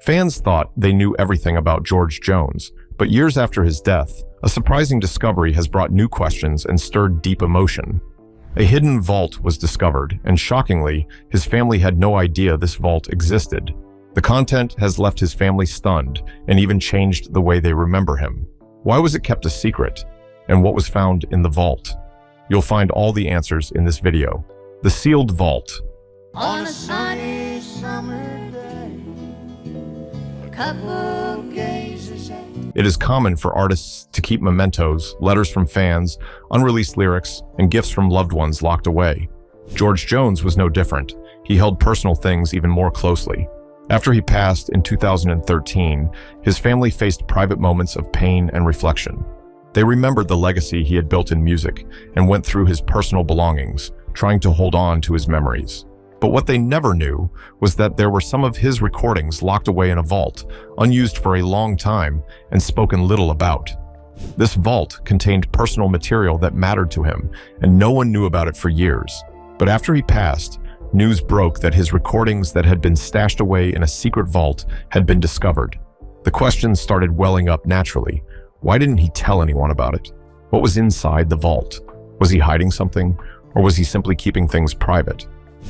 Fans thought they knew everything about George Jones, but years after his death, a surprising discovery has brought new questions and stirred deep emotion. A hidden vault was discovered, and shockingly, his family had no idea this vault existed. The content has left his family stunned and even changed the way they remember him. Why was it kept a secret? And what was found in the vault? You'll find all the answers in this video. The Sealed Vault. On a sunny summer day, a couple gazes at. It is common for artists to keep mementos, letters from fans, unreleased lyrics, and gifts from loved ones locked away. George Jones was no different. He held personal things even more closely. After he passed in 2013, his family faced private moments of pain and reflection. They remembered the legacy he had built in music and went through his personal belongings, trying to hold on to his memories. But what they never knew was that there were some of his recordings locked away in a vault, unused for a long time and spoken little about. This vault contained personal material that mattered to him, and no one knew about it for years. But after he passed, news broke that his recordings that had been stashed away in a secret vault had been discovered. The questions started welling up naturally. Why didn't he tell anyone about it? What was inside the vault? Was he hiding something, or was he simply keeping things private?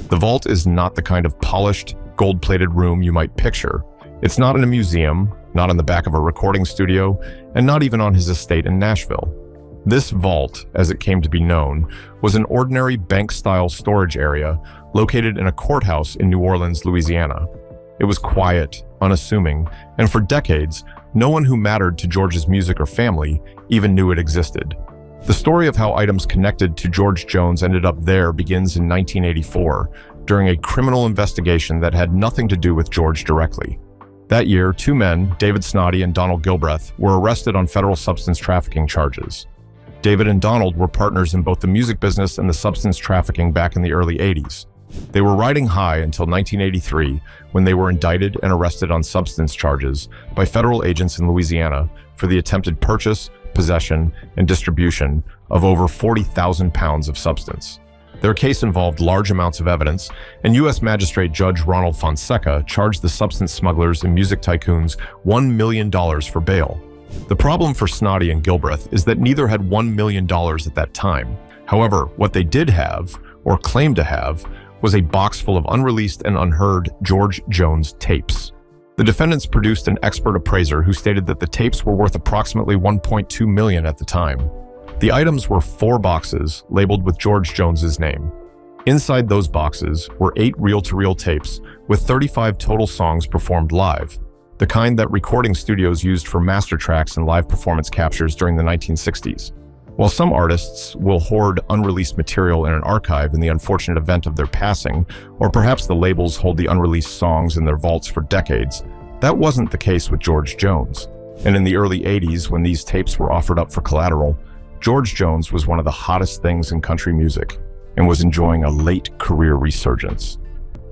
The vault is not the kind of polished, gold-plated room you might picture. It's not in a museum, not in the back of a recording studio, and not even on his estate in Nashville. This vault, as it came to be known, was an ordinary bank-style storage area located in a courthouse in New Orleans, Louisiana. It was quiet, unassuming, and for decades, no one who mattered to George's music or family even knew it existed. The story of how items connected to George Jones ended up there begins in 1984, during a criminal investigation that had nothing to do with George directly. That year, two men, David Snoddy and Donald Gilbreth, were arrested on federal substance trafficking charges. David and Donald were partners in both the music business and the substance trafficking back in the early 80s. They were riding high until 1983, when they were indicted and arrested on substance charges by federal agents in Louisiana for the attempted purchase, possession, and distribution of over 40,000 pounds of substance. Their case involved large amounts of evidence, and U.S. Magistrate Judge Ronald Fonseca charged the substance smugglers and music tycoons $1 million for bail. The problem for Snoddy and Gilbreth is that neither had $1 million at that time. However, what they did have, or claimed to have, was a box full of unreleased and unheard George Jones tapes. The defendants produced an expert appraiser who stated that the tapes were worth approximately $1.2 million at the time. The items were 4 boxes labeled with George Jones's name. Inside those boxes were 8 reel-to-reel tapes with 35 total songs performed live, the kind that recording studios used for master tracks and live performance captures during the 1960s. While some artists will hoard unreleased material in an archive in the unfortunate event of their passing, or perhaps the labels hold the unreleased songs in their vaults for decades, that wasn't the case with George Jones. And in the early 80s, when these tapes were offered up for collateral, George Jones was one of the hottest things in country music and was enjoying a late career resurgence.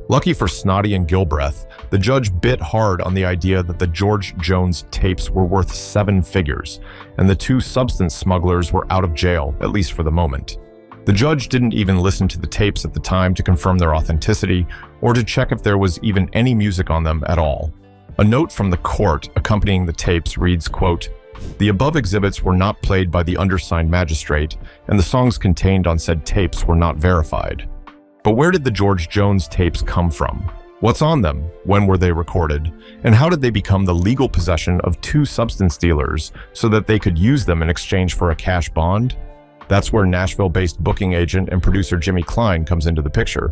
Lucky for Snoddy and Gilbreth, the judge bit hard on the idea that the George Jones tapes were worth 7 figures, and the 2 substance smugglers were out of jail, at least for the moment. The judge didn't even listen to the tapes at the time to confirm their authenticity or to check if there was even any music on them at all. A note from the court accompanying the tapes reads, quote, "The above exhibits were not played by the undersigned magistrate, and the songs contained on said tapes were not verified." But where did the George Jones tapes come from? What's on them? When were they recorded? And how did they become the legal possession of 2 substance dealers so that they could use them in exchange for a cash bond? That's where Nashville-based booking agent and producer Jimmy Klein comes into the picture.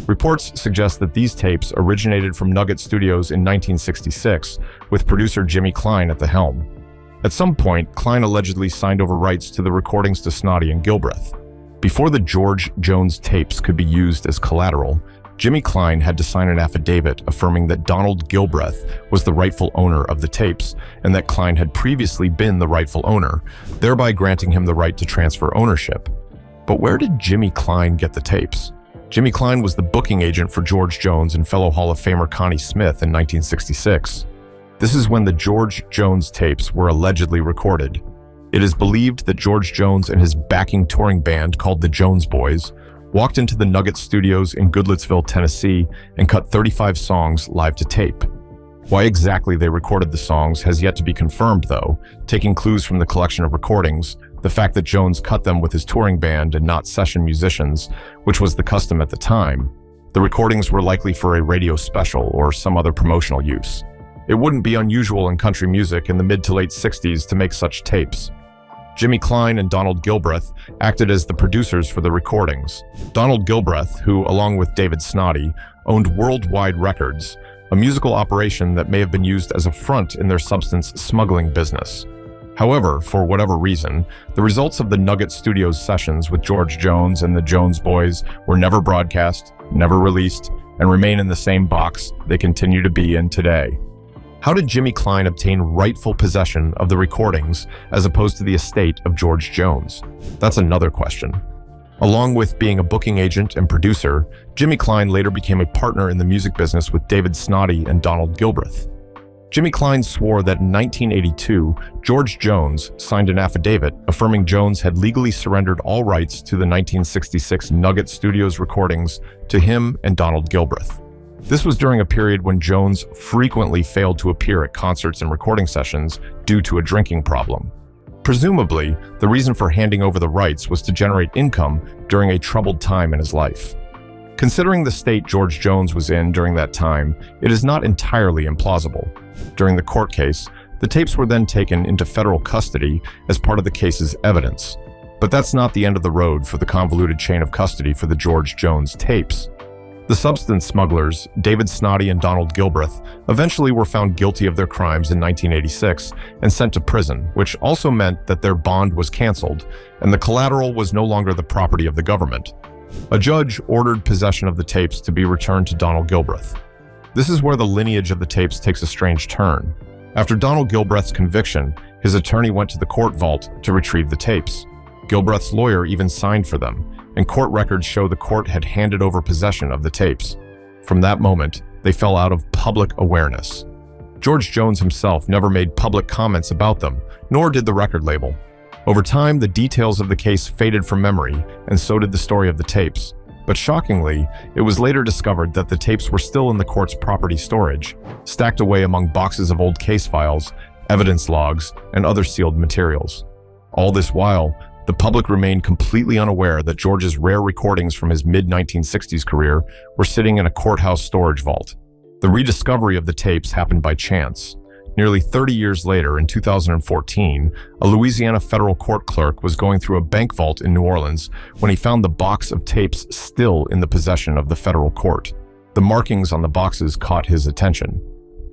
Reports suggest that these tapes originated from Nugget Studios in 1966, with producer Jimmy Klein at the helm. At some point, Klein allegedly signed over rights to the recordings to Snoddy and Gilbreth. Before the George Jones tapes could be used as collateral, Jimmy Klein had to sign an affidavit affirming that Donald Gilbreth was the rightful owner of the tapes and that Klein had previously been the rightful owner, thereby granting him the right to transfer ownership. But where did Jimmy Klein get the tapes? Jimmy Klein was the booking agent for George Jones and fellow Hall of Famer Connie Smith in 1966. This is when the George Jones tapes were allegedly recorded. It is believed that George Jones and his backing touring band called the Jones Boys walked into the Nugget Studios in Goodlettsville, Tennessee, and cut 35 songs live to tape. Why exactly they recorded the songs has yet to be confirmed, though, taking clues from the collection of recordings, the fact that Jones cut them with his touring band and not session musicians, which was the custom at the time. The recordings were likely for a radio special or some other promotional use. It wouldn't be unusual in country music in the mid to late 60s to make such tapes. Jimmy Klein and Donald Gilbreth acted as the producers for the recordings. Donald Gilbreth, who, along with David Snoddy, owned Worldwide Records, a musical operation that may have been used as a front in their substance smuggling business. However, for whatever reason, the results of the Nugget Studios sessions with George Jones and the Jones Boys were never broadcast, never released, and remain in the same box they continue to be in today. How did Jimmy Klein obtain rightful possession of the recordings as opposed to the estate of George Jones? That's another question. Along with being a booking agent and producer, Jimmy Klein later became a partner in the music business with David Snoddy and Donald Gilbreth. Jimmy Klein swore that in 1982, George Jones signed an affidavit affirming Jones had legally surrendered all rights to the 1966 Nugget Studios recordings to him and Donald Gilbreth. This was during a period when Jones frequently failed to appear at concerts and recording sessions due to a drinking problem. Presumably, the reason for handing over the rights was to generate income during a troubled time in his life. Considering the state George Jones was in during that time, it is not entirely implausible. During the court case, the tapes were then taken into federal custody as part of the case's evidence. But that's not the end of the road for the convoluted chain of custody for the George Jones tapes. The substance smugglers, David Snoddy and Donald Gilbreth, eventually were found guilty of their crimes in 1986 and sent to prison, which also meant that their bond was canceled and the collateral was no longer the property of the government. A judge ordered possession of the tapes to be returned to Donald Gilbreth. This is where the lineage of the tapes takes a strange turn. After Donald Gilbreth's conviction, his attorney went to the court vault to retrieve the tapes. Gilbreth's lawyer even signed for them, and court records show the court had handed over possession of the tapes. From that moment, they fell out of public awareness. George Jones himself never made public comments about them, nor did the record label. Over time, the details of the case faded from memory, and so did the story of the tapes. But shockingly, it was later discovered that the tapes were still in the court's property storage, stacked away among boxes of old case files, evidence logs, and other sealed materials. All this while, the public remained completely unaware that George's rare recordings from his mid-1960s career were sitting in a courthouse storage vault. The rediscovery of the tapes happened by chance. Nearly 30 years later, in 2014, a Louisiana federal court clerk was going through a bank vault in New Orleans when he found the box of tapes still in the possession of the federal court. The markings on the boxes caught his attention.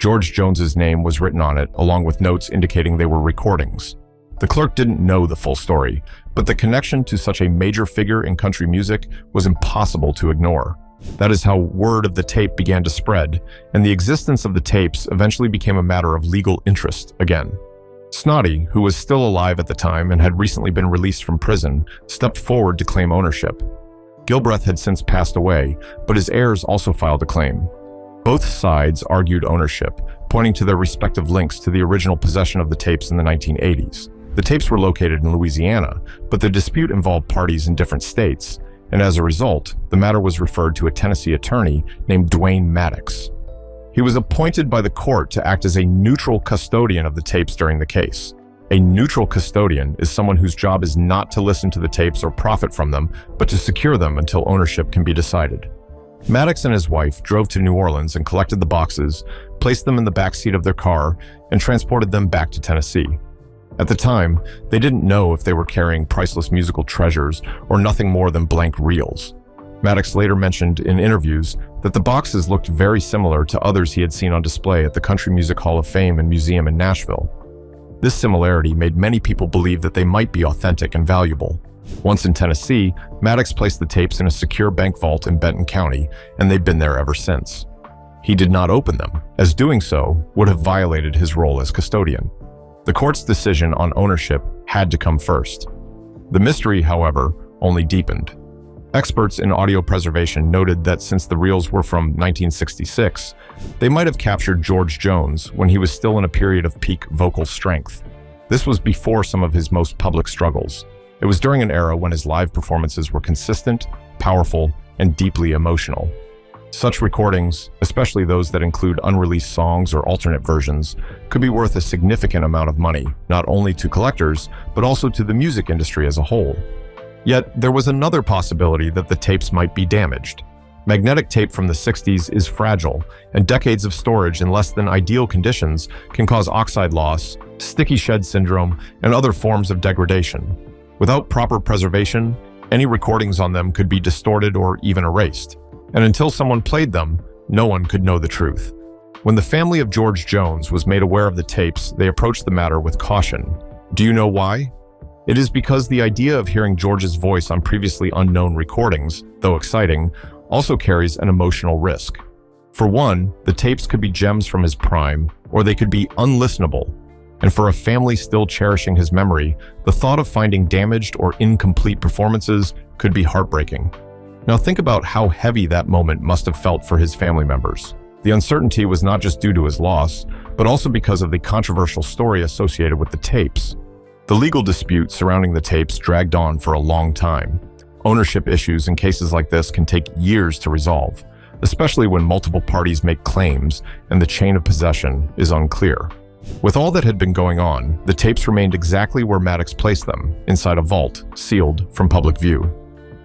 George Jones's name was written on it, along with notes indicating they were recordings. The clerk didn't know the full story, but the connection to such a major figure in country music was impossible to ignore. That is how word of the tape began to spread, and the existence of the tapes eventually became a matter of legal interest again. Snoddy, who was still alive at the time and had recently been released from prison, stepped forward to claim ownership. Gilbreth had since passed away, but his heirs also filed a claim. Both sides argued ownership, pointing to their respective links to the original possession of the tapes in the 1980s. The tapes were located in Louisiana, but the dispute involved parties in different states, and as a result, the matter was referred to a Tennessee attorney named Dwayne Maddox. He was appointed by the court to act as a neutral custodian of the tapes during the case. A neutral custodian is someone whose job is not to listen to the tapes or profit from them, but to secure them until ownership can be decided. Maddox and his wife drove to New Orleans and collected the boxes, placed them in the backseat of their car, and transported them back to Tennessee. At the time, they didn't know if they were carrying priceless musical treasures or nothing more than blank reels. Maddox later mentioned in interviews that the boxes looked very similar to others he had seen on display at the Country Music Hall of Fame and Museum in Nashville. This similarity made many people believe that they might be authentic and valuable. Once in Tennessee, Maddox placed the tapes in a secure bank vault in Benton County, and they've been there ever since. He did not open them, as doing so would have violated his role as custodian. The court's decision on ownership had to come first. The mystery, however, only deepened. Experts in audio preservation noted that since the reels were from 1966, they might have captured George Jones when he was still in a period of peak vocal strength. This was before some of his most public struggles. It was during an era when his live performances were consistent, powerful, and deeply emotional. Such recordings, especially those that include unreleased songs or alternate versions, could be worth a significant amount of money, not only to collectors, but also to the music industry as a whole. Yet, there was another possibility that the tapes might be damaged. Magnetic tape from the 60s is fragile, and decades of storage in less than ideal conditions can cause oxide loss, sticky shed syndrome, and other forms of degradation. Without proper preservation, any recordings on them could be distorted or even erased. And until someone played them, no one could know the truth. When the family of George Jones was made aware of the tapes, they approached the matter with caution. Do you know why? It is because the idea of hearing George's voice on previously unknown recordings, though exciting, also carries an emotional risk. For one, the tapes could be gems from his prime, or they could be unlistenable. And for a family still cherishing his memory, the thought of finding damaged or incomplete performances could be heartbreaking. Now think about how heavy that moment must have felt for his family members. The uncertainty was not just due to his loss, but also because of the controversial story associated with the tapes. The legal dispute surrounding the tapes dragged on for a long time. Ownership issues in cases like this can take years to resolve, especially when multiple parties make claims and the chain of possession is unclear. With all that had been going on, the tapes remained exactly where Maddox placed them, inside a vault, sealed from public view.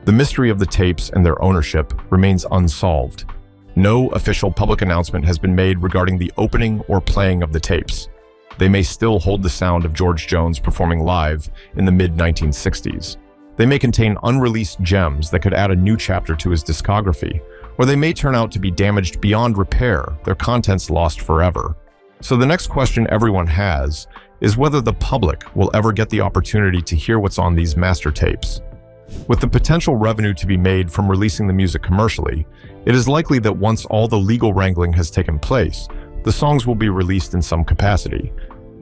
The mystery of the tapes and their ownership remains unsolved. No official public announcement has been made regarding the opening or playing of the tapes. They may still hold the sound of George Jones performing live in the mid-1960s. They may contain unreleased gems that could add a new chapter to his discography, or they may turn out to be damaged beyond repair, their contents lost forever. So the next question everyone has is whether the public will ever get the opportunity to hear what's on these master tapes. With the potential revenue to be made from releasing the music commercially, it is likely that once all the legal wrangling has taken place, the songs will be released in some capacity.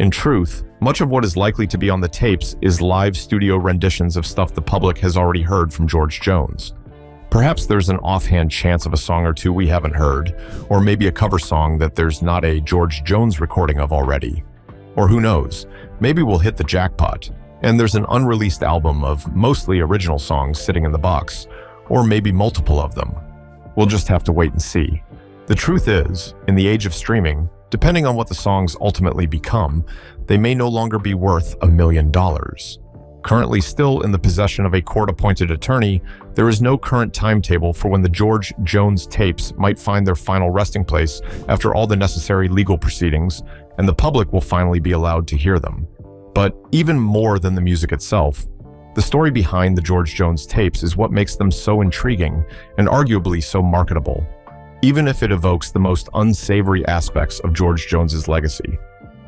In truth, much of what is likely to be on the tapes is live studio renditions of stuff the public has already heard from George Jones. Perhaps there's an offhand chance of a song or two we haven't heard, or maybe a cover song that there's not a George Jones recording of already. Or who knows, maybe we'll hit the jackpot, and there's an unreleased album of mostly original songs sitting in the box, or maybe multiple of them. We'll just have to wait and see. The truth is, in the age of streaming, depending on what the songs ultimately become, they may no longer be worth $1 million. Currently still in the possession of a court-appointed attorney, there is no current timetable for when the George Jones tapes might find their final resting place after all the necessary legal proceedings, and the public will finally be allowed to hear them. But even more than the music itself, the story behind the George Jones tapes is what makes them so intriguing and arguably so marketable, even if it evokes the most unsavory aspects of George Jones's legacy.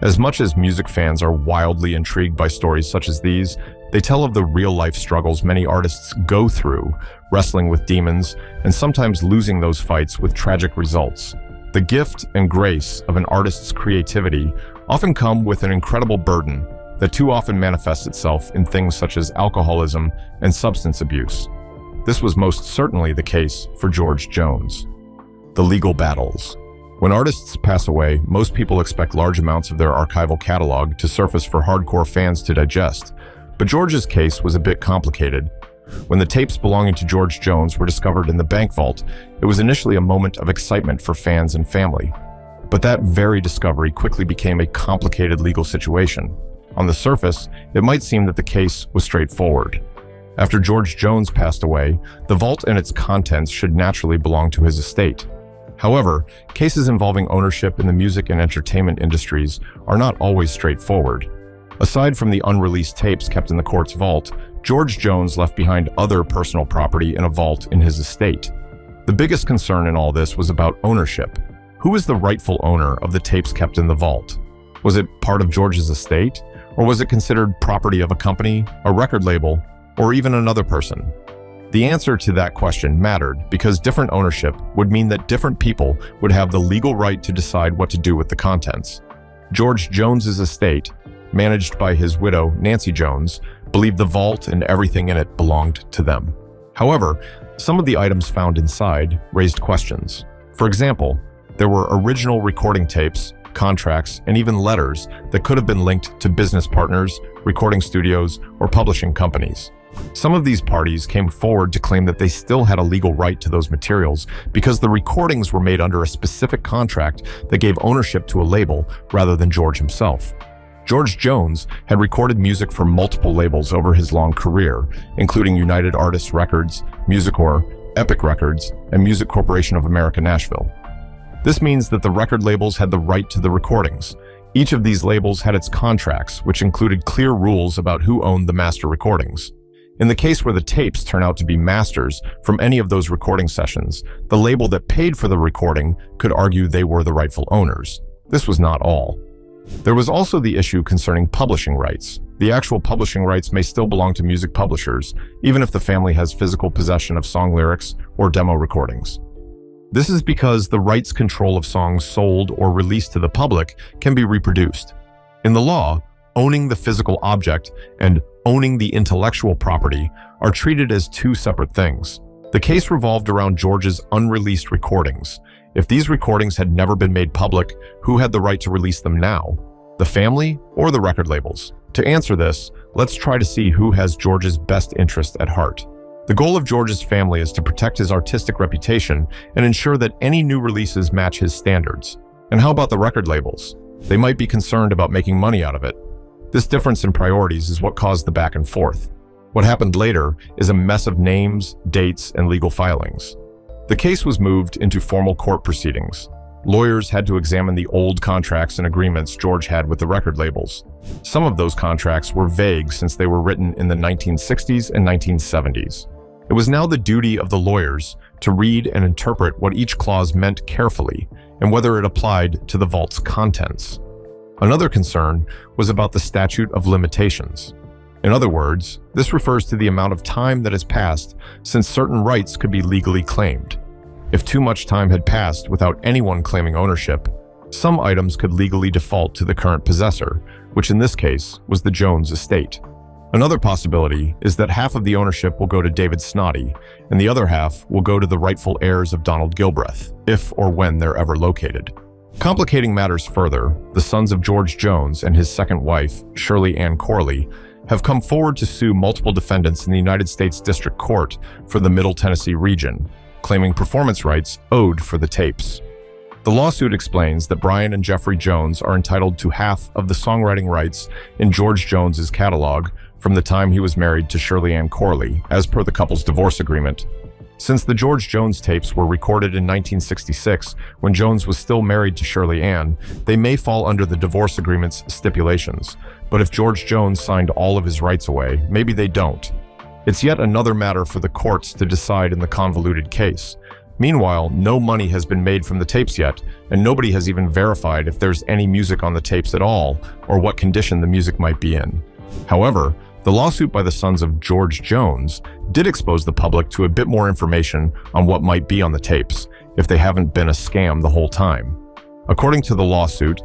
As much as music fans are wildly intrigued by stories such as these, they tell of the real-life struggles many artists go through, wrestling with demons, and sometimes losing those fights with tragic results. The gift and grace of an artist's creativity often come with an incredible burden that too often manifests itself in things such as alcoholism and substance abuse. This was most certainly the case for George Jones. The legal battles. When artists pass away, most people expect large amounts of their archival catalog to surface for hardcore fans to digest. But George's case was a bit complicated. When the tapes belonging to George Jones were discovered in the bank vault, it was initially a moment of excitement for fans and family. But that very discovery quickly became a complicated legal situation. On the surface, it might seem that the case was straightforward. After George Jones passed away, the vault and its contents should naturally belong to his estate. However, cases involving ownership in the music and entertainment industries are not always straightforward. Aside from the unreleased tapes kept in the court's vault, George Jones left behind other personal property in a vault in his estate. The biggest concern in all this was about ownership. Who was the rightful owner of the tapes kept in the vault? Was it part of George's estate? Or was it considered property of a company, a record label, or even another person? The answer to that question mattered because different ownership would mean that different people would have the legal right to decide what to do with the contents. George Jones's estate, managed by his widow, Nancy Jones, believed the vault and everything in it belonged to them. However, some of the items found inside raised questions. For example, there were original recording tapes, contracts, and even letters that could have been linked to business partners, recording studios, or publishing companies. Some of these parties came forward to claim that they still had a legal right to those materials because the recordings were made under a specific contract that gave ownership to a label rather than George himself. George Jones had recorded music for multiple labels over his long career, including United Artists Records, Musicor, Epic Records, and Music Corporation of America Nashville. This means that the record labels had the right to the recordings. Each of these labels had its contracts, which included clear rules about who owned the master recordings. In the case where the tapes turn out to be masters from any of those recording sessions, the label that paid for the recording could argue they were the rightful owners. This was not all. There was also the issue concerning publishing rights. The actual publishing rights may still belong to music publishers, even if the family has physical possession of song lyrics or demo recordings. This is because the rights control of songs sold or released to the public can be reproduced. In the law, owning the physical object and owning the intellectual property are treated as two separate things. The case revolved around George's unreleased recordings. If these recordings had never been made public, who had the right to release them now? The family or the record labels? To answer this, let's try to see who has George's best interest at heart. The goal of George's family is to protect his artistic reputation and ensure that any new releases match his standards. And how about the record labels? They might be concerned about making money out of it. This difference in priorities is what caused the back and forth. What happened later is a mess of names, dates, and legal filings. The case was moved into formal court proceedings. Lawyers had to examine the old contracts and agreements George had with the record labels. Some of those contracts were vague since they were written in the 1960s and 1970s. It was now the duty of the lawyers to read and interpret what each clause meant carefully and whether it applied to the vault's contents. Another concern was about the statute of limitations. In other words, this refers to the amount of time that has passed since certain rights could be legally claimed. If too much time had passed without anyone claiming ownership, some items could legally default to the current possessor, which in this case was the Jones estate. Another possibility is that half of the ownership will go to David Snoddy, and the other half will go to the rightful heirs of Donald Gilbreth, if or when they're ever located. Complicating matters further, the sons of George Jones and his second wife, Shirley Ann Corley, have come forward to sue multiple defendants in the United States District Court for the Middle Tennessee region, claiming performance rights owed for the tapes. The lawsuit explains that Brian and Jeffrey Jones are entitled to half of the songwriting rights in George Jones's catalog from the time he was married to Shirley Ann Corley, as per the couple's divorce agreement. Since the George Jones tapes were recorded in 1966, when Jones was still married to Shirley Ann, they may fall under the divorce agreement's stipulations. But if George Jones signed all of his rights away, maybe they don't. It's yet another matter for the courts to decide in the Convoluted case. Meanwhile, no money has been made from the tapes yet, and nobody has even verified if there's any music on the tapes at all, or what condition the music might be in. However, the lawsuit by the sons of George Jones did expose the public to a bit more information on what might be on the tapes, if they haven't been a scam the whole time. According to the lawsuit,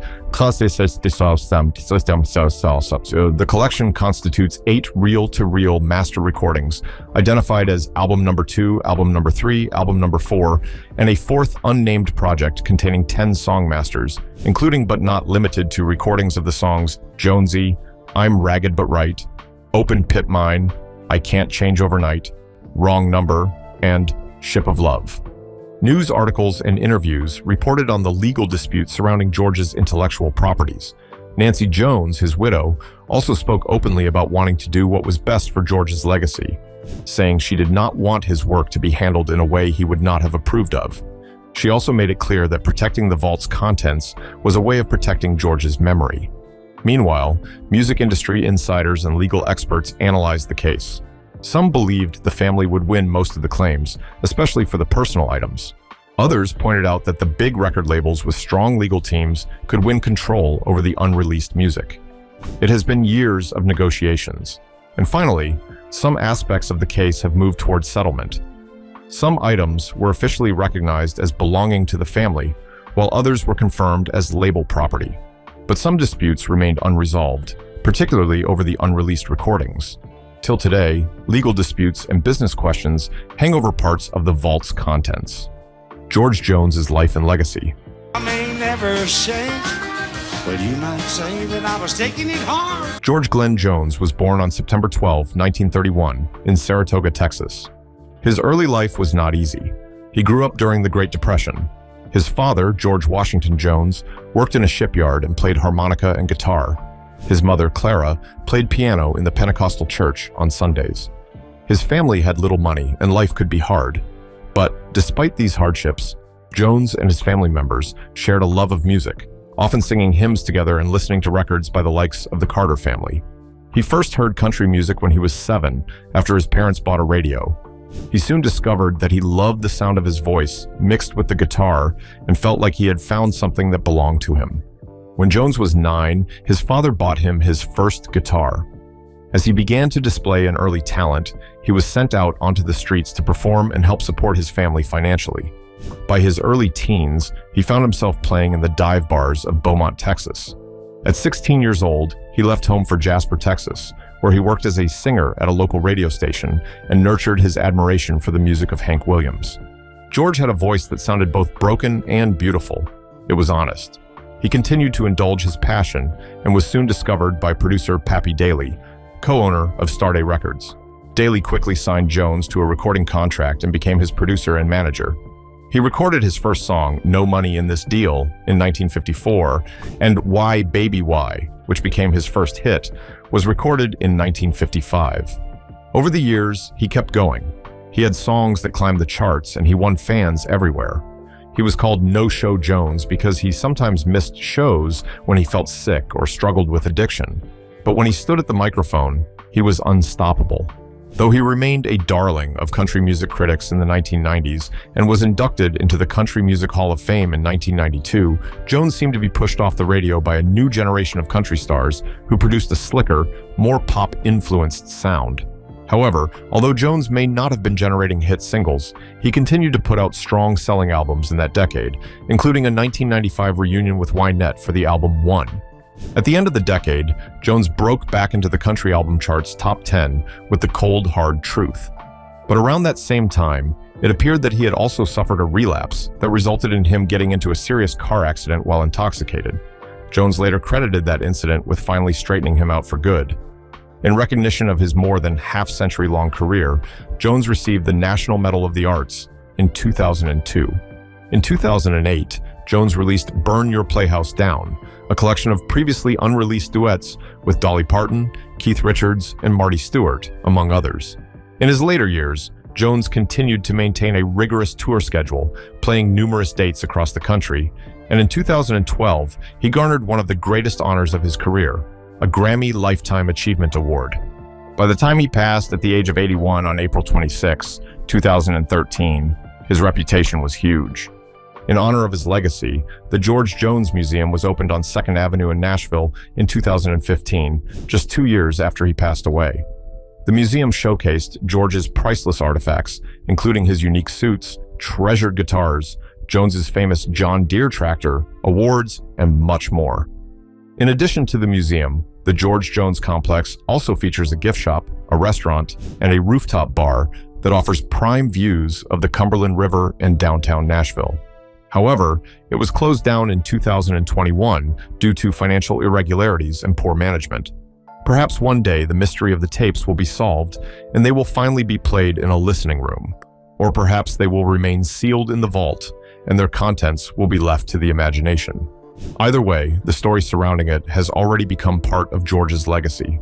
the collection constitutes 8 reel-to-reel master recordings, identified as album number 2, album number 3, album number 4, and a 4th unnamed project containing 10 song masters, including but not limited to recordings of the songs Jonesy, I'm Ragged But Right, Open Pit Mine, I Can't Change Overnight, Wrong Number, and Ship of Love. News articles and interviews reported on the legal disputes surrounding George's intellectual properties. Nancy Jones, his widow, also spoke openly about wanting to do what was best for George's legacy, saying she did not want his work to be handled in a way he would not have approved of. She also made it clear that protecting the vault's contents was a way of protecting George's memory. Meanwhile, music industry insiders and legal experts analyzed the case. Some believed the family would win most of the claims, especially for the personal items. Others pointed out that the big record labels with strong legal teams could win control over the unreleased music. It has been years of negotiations. And finally, some aspects of the case have moved towards settlement. Some items were officially recognized as belonging to the family, while others were confirmed as label property. But some disputes remained unresolved, particularly over the unreleased recordings. Till today, legal disputes and business questions hang over parts of the vault's contents. George Jones's life and legacy. I may never say Well, you might say that I was taking it hard. George Glenn Jones was born on September 12, 1931, in Saratoga, Texas. His early life was not easy. He grew up during the Great Depression. His father, George Washington Jones, worked in a shipyard and played harmonica and guitar. His mother, Clara, played piano in the Pentecostal church on Sundays. His family had little money and life could be hard. But despite these hardships, Jones and his family members shared a love of music, often singing hymns together and listening to records by the likes of the Carter family. He first heard country music when he was 7, after his parents bought a radio. He soon discovered that he loved the sound of his voice mixed with the guitar and felt like he had found something that belonged to him. When Jones was 9, his father bought him his first guitar. As he began to display an early talent, he was sent out onto the streets to perform and help support his family financially. By his early teens, he found himself playing in the dive bars of Beaumont, Texas. At 16 years old, he left home for Jasper, Texas, where he worked as a singer at a local radio station and nurtured his admiration for the music of Hank Williams. George had a voice that sounded both broken and beautiful. It was honest. He continued to indulge his passion and was soon discovered by producer Pappy Daly, co-owner of Starday Records. Daly quickly signed Jones to a recording contract and became his producer and manager. He recorded his first song, No Money in This Deal, in 1954, and Why Baby Why, which became his first hit, was recorded in 1955. Over the years, he kept going. He had songs that climbed the charts, and he won fans everywhere. He was called No-Show Jones because he sometimes missed shows when he felt sick or struggled with addiction. But when he stood at the microphone, he was unstoppable. Though he remained a darling of country music critics in the 1990s and was inducted into the Country Music Hall of Fame in 1992, Jones seemed to be pushed off the radio by a new generation of country stars who produced a slicker, more pop-influenced sound. However, although Jones may not have been generating hit singles, he continued to put out strong selling albums in that decade, including a 1995 reunion with Wynette for the album One. At the end of the decade, Jones broke back into the country album charts top 10 with The Cold Hard Truth. But around that same time, it appeared that he had also suffered a relapse that resulted in him getting into a serious car accident while intoxicated. Jones later credited that incident with finally straightening him out for good. In recognition of his more than half-century-long career, Jones received the National Medal of the Arts in 2002. In 2008, Jones released Burn Your Playhouse Down, a collection of previously unreleased duets with Dolly Parton, Keith Richards, and Marty Stewart, among others. In his later years, Jones continued to maintain a rigorous tour schedule, playing numerous dates across the country, and in 2012, he garnered one of the greatest honors of his career, a Grammy Lifetime Achievement Award. By the time he passed at the age of 81 on April 26, 2013, his reputation was huge. In honor of his legacy, the George Jones Museum was opened on 2nd Avenue in Nashville in 2015, just 2 years after he passed away. The museum showcased George's priceless artifacts, including his unique suits, treasured guitars, Jones's famous John Deere tractor, awards, and much more. In addition to the museum, the George Jones Complex also features a gift shop, a restaurant, and a rooftop bar that offers prime views of the Cumberland River and downtown Nashville. However, it was closed down in 2021 due to financial irregularities and poor management. Perhaps one day the mystery of the tapes will be solved and they will finally be played in a listening room. Or perhaps they will remain sealed in the vault and their contents will be left to the imagination. Either way, the story surrounding it has already become part of George's legacy.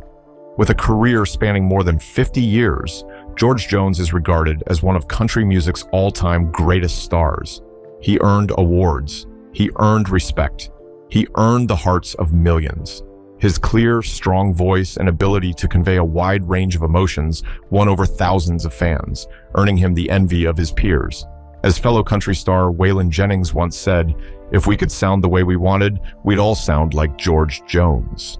With a career spanning more than 50 years, George Jones is regarded as one of country music's all-time greatest stars. He earned awards. He earned respect. He earned the hearts of millions. His clear, strong voice and ability to convey a wide range of emotions won over thousands of fans, earning him the envy of his peers. As fellow country star Waylon Jennings once said, "If we could sound the way we wanted, we'd all sound like George Jones."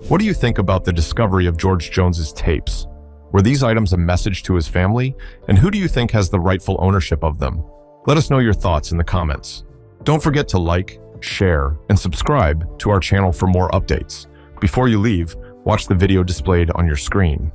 What do you think about the discovery of George Jones's tapes? Were these items a message to his family? And who do you think has the rightful ownership of them? Let us know your thoughts in the comments. Don't forget to like, share, and subscribe to our channel for more updates. Before you leave, watch the video displayed on your screen.